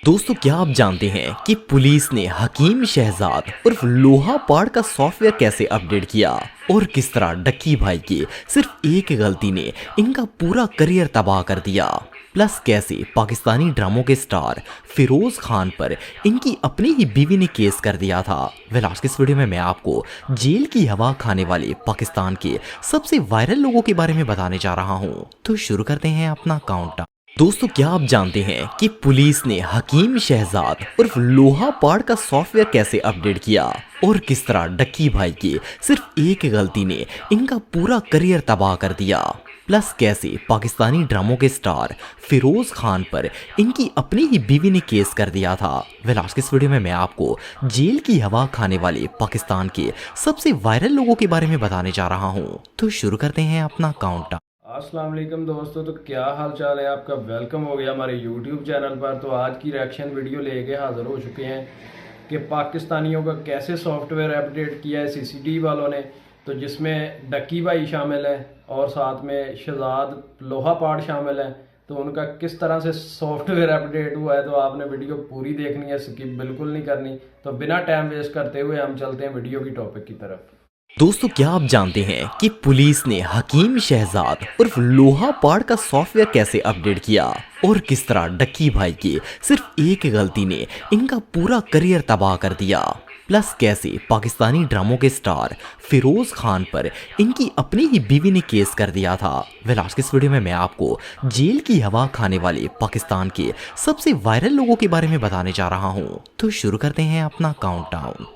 दोस्तों क्या आप जानते हैं कि पुलिस ने हकीम शहजाद उर्फ लोहा पाड़ का सॉफ्टवेयर कैसे अपडेट किया और किस तरह डक्की भाई की सिर्फ एक गलती ने इनका पूरा करियर तबाह कर दिया। प्लस कैसे पाकिस्तानी ड्रामों के स्टार फिरोज खान पर इनकी अपनी ही बीवी ने केस कर दिया था। आज के इस वीडियो में मैं आपको जेल की हवा खाने वाले पाकिस्तान के सबसे वायरल लोगों के बारे में बताने जा रहा हूँ। तो शुरू करते हैं अपना काउंटडाउन। दोस्तों क्या आप जानते हैं कि पुलिस ने हकीम शहजाद उर्फ लोहा पाड़ का सॉफ्टवेयर कैसे अपडेट किया और किस तरह डक्की भाई की सिर्फ एक गलती ने इनका पूरा करियर तबाह कर दिया। प्लस कैसे पाकिस्तानी ड्रामों के स्टार फिरोज खान पर इनकी अपनी ही बीवी ने केस कर दिया था। आज के इस वीडियो में मैं आपको जेल की हवा खाने वाले पाकिस्तान के सबसे वायरल लोगों के बारे में बताने जा रहा हूँ। तो शुरू करते हैं अपना काउंटडाउन। अस्सलाम वालेकुम दोस्तों, तो क्या हाल चाल है आपका। वेलकम हो गया हमारे यूट्यूब चैनल पर। तो आज की रिएक्शन वीडियो लेके हाज़िर हो चुके हैं कि पाकिस्तानियों का कैसे सॉफ्टवेयर अपडेट किया है सीसीटीवी वालों ने, तो जिसमें डक्की भाई शामिल है और साथ में शहजाद लोहा पाड़ शामिल है। तो उनका किस तरह से सॉफ्टवेयर अपडेट हुआ है, तो आपने वीडियो पूरी देखनी है, स्किप बिल्कुल नहीं करनी। तो बिना टाइम वेस्ट करते हुए हम चलते हैं वीडियो की टॉपिक की तरफ। दोस्तों क्या आप जानते हैं कि पुलिस ने हकीम शहजाद उर्फ लोहा पाड़ का सॉफ्टवेयर कैसे अपडेट किया और किस तरह डक्की भाई की सिर्फ एक गलती ने इनका पूरा करियर तबाह कर दिया। प्लस कैसे पाकिस्तानी ड्रामों के स्टार फिरोज खान पर इनकी अपनी ही बीवी ने केस कर दिया था। आज के इस वीडियो में मैं आपको जेल की हवा खाने वाले पाकिस्तान के सबसे वायरल लोगों के बारे में बताने जा रहा हूँ। तो शुरू करते हैं अपना काउंटडाउन।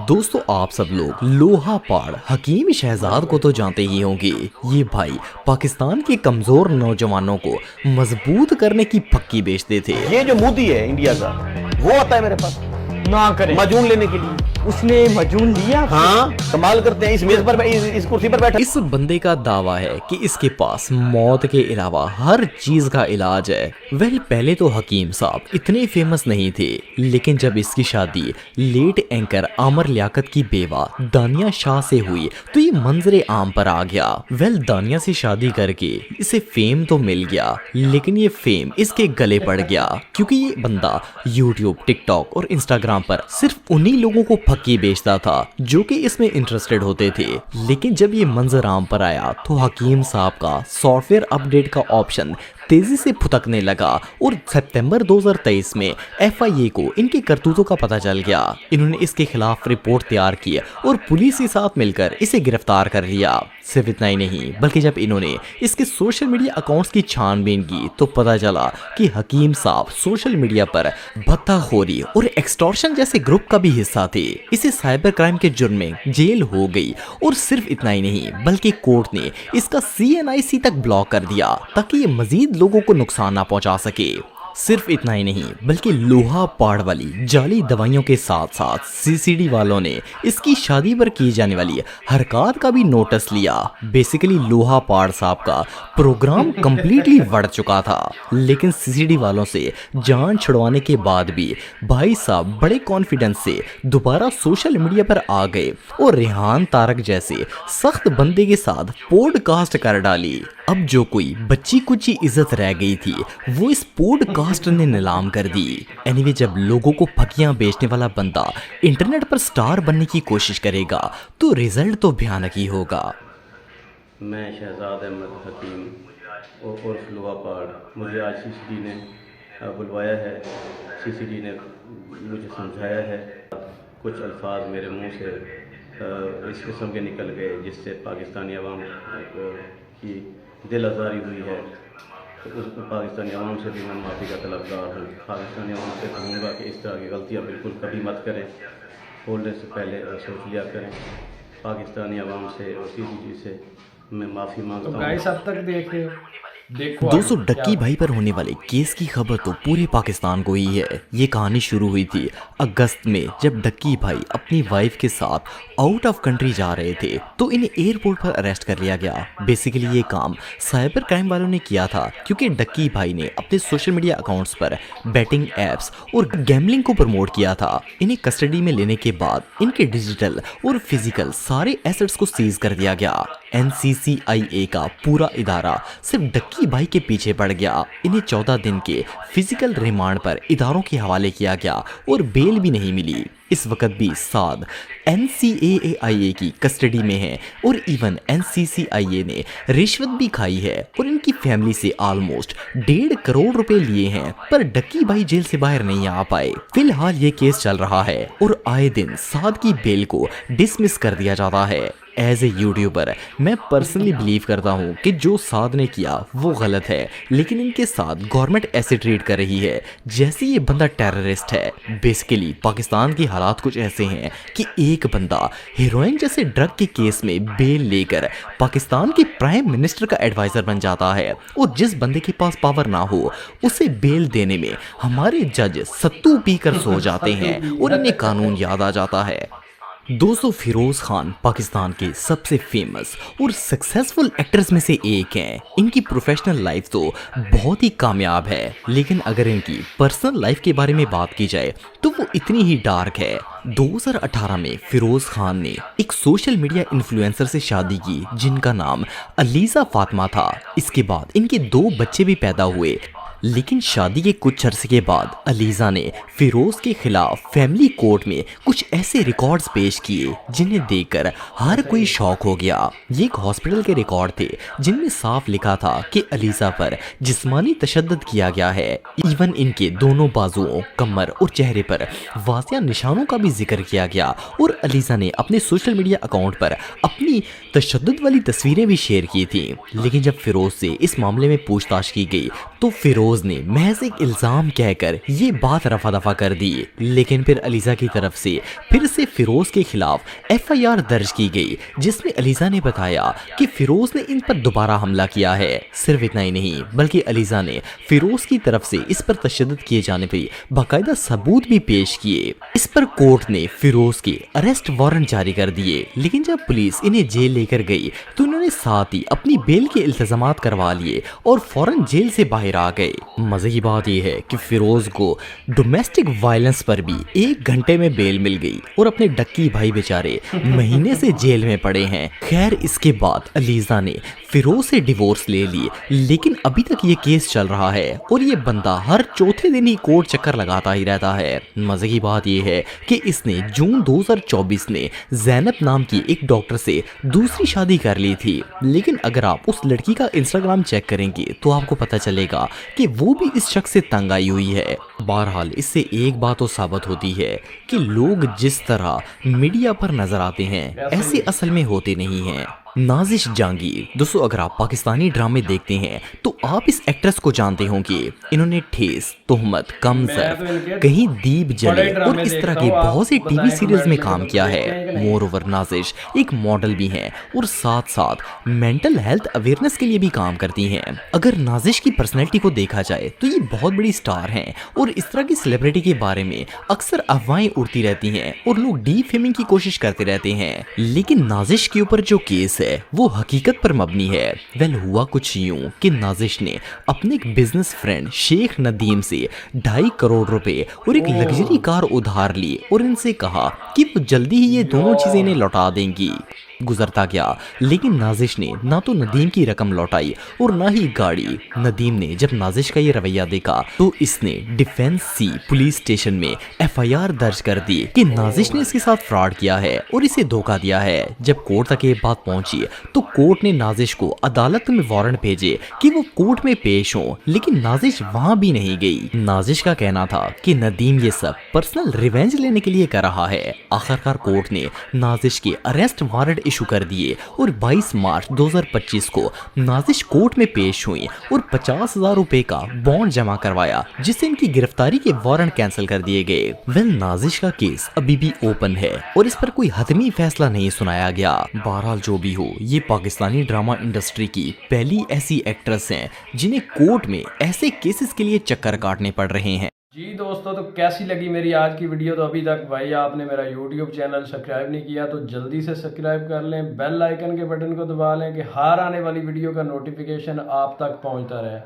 दोस्तों आप सब लोग लोहा पाड़ हकीम शहजाद को तो जानते ही होंगे। ये भाई पाकिस्तान के कमजोर नौजवानों को मजबूत करने की पक्की बेचते थे। ये जो मोदी है इंडिया का, वो आता है मेरे पास ना करे मजून लेने के लिए। उसने मजून लिया। हाँ, कमाल करते हैं। इस मेज पर इस कुर्सी पर बैठा। इस बंदे का दावा है कि इसके पास मौत के अलावा हर चीज का इलाज है। पहले तो हकीम साहब इतने फेमस नहीं थे, लेकिन जब इसकी शादी लेट एंकर आमर लियाकत की बेवा दानिया शाह से हुई तो ये मंजरे आम पर आ गया। दानिया से शादी करके इसे फेम तो मिल गया, लेकिन ये फेम इसके गले पड़ गया क्योंकि ये बंदा यूट्यूब, टिकटॉक और इंस्टाग्राम पर सिर्फ उन्हीं लोगों को फक्की बेचता था जो कि इसमें इंटरेस्टेड होते थे। लेकिन जब ये मंजर आम पर आया तो हकीम साहब का सॉफ्टवेयर अपडेट का ऑप्शन तेजी से फुतकने लगा और सितंबर 2023 में FIA को इनके करतूतों का पता चल गया। इन्होंने इसके खिलाफ रिपोर्ट तैयार की और पुलिस के साथ मिलकर इसे गिरफ्तार कर लिया। सिर्फ इतना ही नहीं, बल्कि जब इन्होंने इसके सोशल मीडिया अकाउंट्स की छानबीन की तो पता चला कि हकीम साहब सोशल मीडिया पर भत्ताखोरी और एक्सटॉर्शन जैसे ग्रुप का भी हिस्सा थे। इसे साइबर क्राइम के जुर्म में जेल हो गई और सिर्फ इतना ही नहीं, बल्कि कोर्ट ने इसका CNIC तक ब्लॉक कर दिया ताकि ये मजीद लोगों को नुकसान ना पहुंचा सके। सिर्फ इतना ही नहीं, बल्कि लोहा पाड़ वाली जाली दवाइयों के साथ साथ CCD वालों ने इसकी शादी पर की जाने वाली हरकत का भी नोटिस लिया। बेसिकली लोहा पाड़ साहब का प्रोग्राम कंप्लीटली बढ़ चुका था, लेकिन CCD वालों से जान छुड़वाने के बाद भी भाई साहब बड़े कॉन्फिडेंस से दोबारा सोशल मीडिया पर आ गए और रेहान तारक जैसे सख्त बंदे के साथ पॉडकास्ट कर डाली। अब जो कोई बच्ची कुची इज्जत रह गई थी वो इस पॉडकास्ट ने नीलाम कर दी। एनीवे, जब लोगों को फकियां बेचने वाला बंदा इंटरनेट पर स्टार बनने की कोशिश करेगा तो रिजल्ट तो भयानक ही होगा। मैं शहजाद अहमद हकीम उर्फ लोहा पाड़, मुझे आज CCD ने बुलवाया है। CCD ने मुझे समझाया है। कुछ अल्फाज मेरे मुंह से इस किस्म के निकल गए जिससे पाकिस्तानी अवाम की दिल आज़ारी हुई है। तो उस पाकिस्तानी अवाम से भी मैं माफ़ी का तलबगार हूँ। पाकिस्तानी अवाम से कहूँगा कि इस तरह की गलतियाँ बिल्कुल कभी मत करें, बोलने से पहले सोच लिया करें। पाकिस्तानी अवाम से और CCD से मैं माफ़ी मांगता हूँ। गाइस अब तक देख रहे हो, देखो दोस्तों आगे डक्की क्या भाई पर होने वाले केस की खबर तो पूरे पाकिस्तान को ही है। ये कहानी शुरू हुई थी अगस्त में, जब डक्की भाई अपनी वाइफ के साथ आउट ऑफ कंट्री जा रहे थे तो इन्हें एयरपोर्ट पर अरेस्ट कर लिया गया। बेसिकली ये काम साइबर क्राइम वालों ने किया था क्योंकि डक्की भाई ने अपने सोशल मीडिया अकाउंट्स पर बैटिंग एप्स और गैम्बलिंग को प्रमोट किया था। इन्हें कस्टडी में लेने के बाद इनके डिजिटल और फिजिकल सारे एसेट्स को सीज कर दिया गया। NCCIA का पूरा इदारा सिर्फ डक्की भाई के पीछे पड़ गया। इन्हें 14 दिन के फिजिकल रिमांड पर इदारों के हवाले किया गया और बेल भी नहीं मिली। इस वक्त भी साद NCAA की कस्टडी में है और इवन NCCIA ने रिश्वत भी खाई है और इनकी फैमिली से ऑलमोस्ट 1.5 करोड़ रुपए लिए हैं, पर डक्की भाई जेल से बाहर नहीं आ पाए। फिलहाल ये केस चल रहा है और आए दिन साद की बेल को डिसमिस कर दिया जाता है। एज ए यूट्यूबर मैं पर्सनली बिलीव करता हूँ कि जो साद ने किया वो गलत है, लेकिन इनके साथ गवर्नमेंट ऐसे ट्रीट कर रही है जैसे ये बंदा टेररिस्ट है। बेसिकली पाकिस्तान के हालात कुछ ऐसे हैं कि एक बंदा हेरोइन जैसे ड्रग के केस में बेल लेकर पाकिस्तान के प्राइम मिनिस्टर का एडवाइजर बन जाता है और जिस बंदे के पास पावर ना हो उसे बेल देने में हमारे जज सत्तू पीकर सो जाते हैं और इन्हें कानून याद आ जाता है। दोस्तों, फिरोज खान पाकिस्तान के सबसे फेमस और सक्सेसफुल एक्टर्स में से एक हैं। इनकी प्रोफेशनल लाइफ तो बहुत ही कामयाब है, लेकिन अगर इनकी पर्सनल लाइफ के बारे में बात की जाए तो वो इतनी ही डार्क है। 2018 में फिरोज खान ने एक सोशल मीडिया इन्फ्लुएंसर से शादी की जिनका नाम अलीजा फातिमा था। इसके बाद इनके 2 बच्चे भी पैदा हुए, लेकिन शादी के कुछ अरसे के बाद अलीजा ने फिरोज के खिलाफ फैमिली कोर्ट में कुछ ऐसे रिकॉर्ड्स पेश किए जिन्हें देखकर हर कोई शॉक हो गया। ये एक हॉस्पिटल के रिकॉर्ड थे जिनमें साफ लिखा था कि अलीजा पर जिस्मानी तशद्दुद किया गया है। इवन इनके दोनों बाजुओं, कमर और चेहरे पर वाजिया निशानों का भी जिक्र किया गया और अलीजा ने अपने सोशल मीडिया अकाउंट पर अपनी तशद्दुद वाली तस्वीरें भी शेयर की थी। लेकिन जब फिरोज से इस मामले में पूछताछ की गई तो फिरोज ने महज एक इल्जाम कहकर ये बात रफा दफा कर दी। लेकिन फिर अलीजा की तरफ से फिर से फिरोज के खिलाफ FIR दर्ज की गई, जिसमें अलीजा ने बताया कि फिरोज ने इन पर दोबारा हमला किया है। सिर्फ इतना ही नहीं, बल्कि अलीजा ने फिरोज की तरफ से इस पर तशद्दुद किए जाने पर बाकायदा सबूत भी पेश किए। इस पर कोर्ट ने फिरोज के अरेस्ट वारंट जारी कर दिए। लेकिन जब पुलिस इन्हें जेल लेकर गई तो उन्होंने साथ ही अपनी बेल के इल्तजामात करवा लिए और फौरन जेल से बाहर आ गए। मजे की बात यह है कि फिरोज को डोमेस्टिक वायलेंस पर भी 1 घंटे में बेल मिल गई और अपने डक्की भाई बेचारे महीने से जेल में पड़े हैं। खैर, इसके बाद अलीजा ने फिरोज से डिवोर्स ले ली, लेकिन अभी तक ये केस चल रहा है और ये बंदा हर चौथे दिन ही कोर्ट चक्कर लगाता ही रहता है। मजे की बात यह है कि इसने जून 2024 में जैनब नाम की एक डॉक्टर से दूसरी शादी कर ली थी। लेकिन अगर आप उस लड़की का इंस्टाग्राम चेक करेंगे तो आपको पता चलेगा कि वो भी इस शख्स से तंग आई हुई है। बहरहाल, इससे एक बात तो साबित होती है कि लोग जिस तरह मीडिया पर नजर आते हैं ऐसे असल में होते नहीं हैं। नाजिश जहांगीर, दोस्तों अगर आप पाकिस्तानी ड्रामे देखते हैं तो आप इस एक्ट्रेस को जानते होंगे। इन्होंने ठेस, तोहमत, कम सर्फ, कहीं दीप जले और इस तरह के बहुत से टीवी सीरियल्स में काम किया है। मोर ओवर नाजिश एक मॉडल भी हैं और साथ साथ मेंटल हेल्थ अवेयरनेस के लिए भी काम करती हैं। अगर नाजिश की पर्सनैलिटी को देखा जाए तो ये बहुत बड़ी स्टार हैं और इस तरह की सेलिब्रिटी के बारे में अक्सर अफवाहें उड़ती रहती हैं और लोग डीफेमिंग की कोशिश करते रहते हैं। लेकिन नाजिश के ऊपर जो केस है वो हकीकत पर मबनी है। वेल, हुआ कुछ यूं कि नाजिश ने अपने एक बिजनेस फ्रेंड शेख नदीम से 2.5 करोड़ रुपए और एक लग्जरी कार उधार ली और इनसे कहा कि वो जल्दी ही ये दोनों चीजें इन्हें लौटा देंगी। गुजरता गया, लेकिन नाजिश ने ना तो नदीम की रकम लौटाई और ना ही गाड़ी। नदीम ने जब नाजिश का ये रवैया देखा तो इसने डिफेंस सी पुलिस स्टेशन में FIR दर्ज कर दी कि नाजिश ने इसके साथ फ्रॉड किया है और इसे धोखा दिया है। जब कोर्ट तक ये बात पहुंची तो कोर्ट ने नाजिश को अदालत में वारंट भेजे कि वो कोर्ट में पेश हो, लेकिन नाजिश वहां भी नहीं गई। नाजिश का कहना था कि नदीम ये सब पर्सनल रिवेंज लेने के लिए कर रहा है। आखिरकार कोर्ट ने नाजिश के अरेस्ट वारंट इशू कर दिए और 22 मार्च 2025 को नाजिश कोर्ट में पेश हुई और 50,000 रुपए का बॉन्ड जमा करवाया, जिससे इनकी गिरफ्तारी के वारंट कैंसिल कर दिए गए। वेल, नाजिश का केस अभी भी ओपन है और इस पर कोई हतमी फैसला नहीं सुनाया गया। बहरहाल जो भी हो, ये पाकिस्तानी ड्रामा इंडस्ट्री की पहली ऐसी एक्ट्रेस हैं जिन्हें कोर्ट में ऐसे केसेस के लिए चक्कर काटने पड़ रहे हैं। जी दोस्तों, तो कैसी लगी मेरी आज की वीडियो। तो अभी तक भाई आपने मेरा YouTube चैनल सब्सक्राइब नहीं किया तो जल्दी से सब्सक्राइब कर लें, बेल आइकन के बटन को दबा लें कि हर आने वाली वीडियो का नोटिफिकेशन आप तक पहुंचता रहे।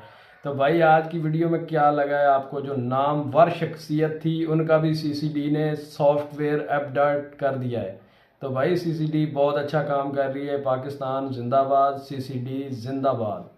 तो भाई आज की वीडियो में क्या लगा है आपको, जो नामवर शख्सियत थी उनका भी CCD ने सॉफ्टवेयर अपडेट कर दिया है। तो भाई सीसीडी बहुत अच्छा काम कर रही है, पाकिस्तान जिंदाबाद, सीसीडी जिंदाबाद।